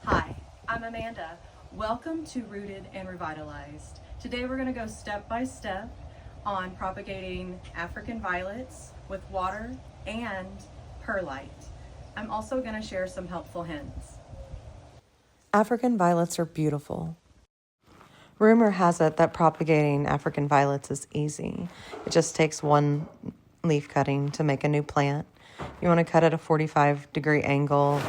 Hi, I'm Amanda. Welcome to Rooted and Revitalized. Today we're going to go step by step on propagating African violets with water and perlite. I'm also going to share some helpful hints. African violets are beautiful. Rumor has it that propagating African violets is easy. It just takes one leaf cutting to make a new plant. You want to cut at a 45-degree angle.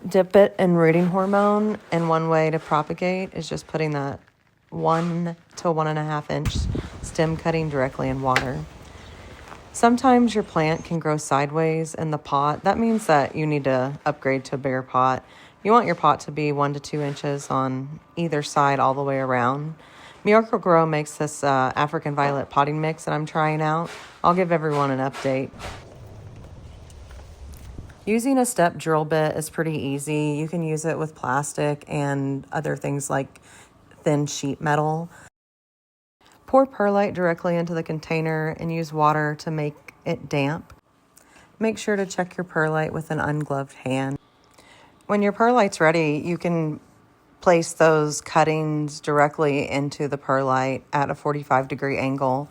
Dip it in rooting hormone, and one way to propagate is just putting that 1 to 1.5 inch stem cutting directly in water. Sometimes your plant can grow sideways in the pot. That means that you need to upgrade to a bigger pot. You want your pot to be 1 to 2 inches on either side all the way around. Miracle-Gro makes this African violet potting mix that I'm trying out. I'll give everyone an update. Using a step drill bit is pretty easy. You can use it with plastic and other things like thin sheet metal. Pour perlite directly into the container and use water to make it damp. Make sure to check your perlite with an ungloved hand. When your perlite's ready, you can place those cuttings directly into the perlite at a 45-degree angle.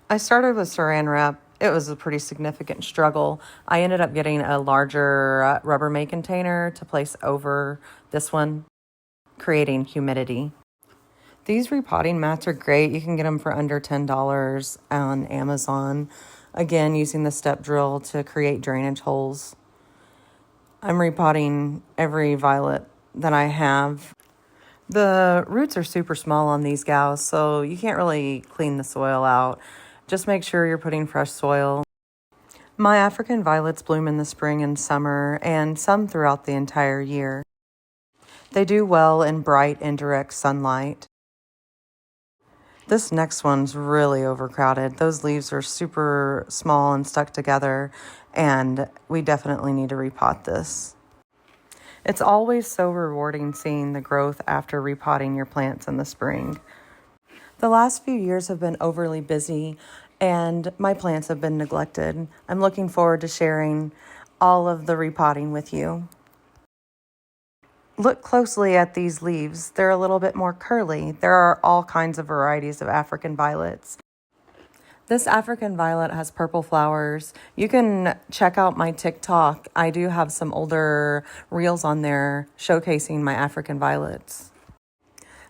I started with saran wrap. It was a pretty significant struggle. I ended up getting a larger Rubbermaid container to place over this one, creating humidity. These repotting mats are great. You can get them for under $10 on Amazon. Again, using the step drill to create drainage holes. I'm repotting every violet that I have. The roots are super small on these gals, so you can't really clean the soil out. Just make sure you're putting fresh soil. My African violets bloom in the spring and summer, and some throughout the entire year. They do well in bright, indirect sunlight. This next one's really overcrowded. Those leaves are super small and stuck together, and we definitely need to repot this. It's always so rewarding seeing the growth after repotting your plants in the spring. The last few years have been overly busy, and my plants have been neglected. I'm looking forward to sharing all of the repotting with you. Look closely at these leaves. They're a little bit more curly. There are all kinds of varieties of African violets. This African violet has purple flowers. You can check out my TikTok. I do have some older reels on there showcasing my African violets.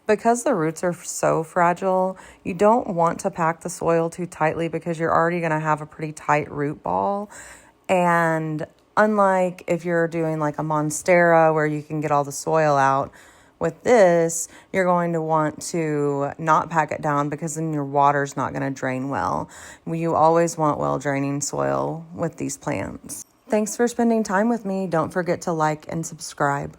Because the roots are so fragile, you don't want to pack the soil too tightly because you're already going to have a pretty tight root ball. And unlike if you're doing like a monstera where you can get all the soil out, with this, you're going to want to not pack it down because then your water's not going to drain well. You always want well-draining soil with these plants. Thanks for spending time with me. Don't forget to like and subscribe.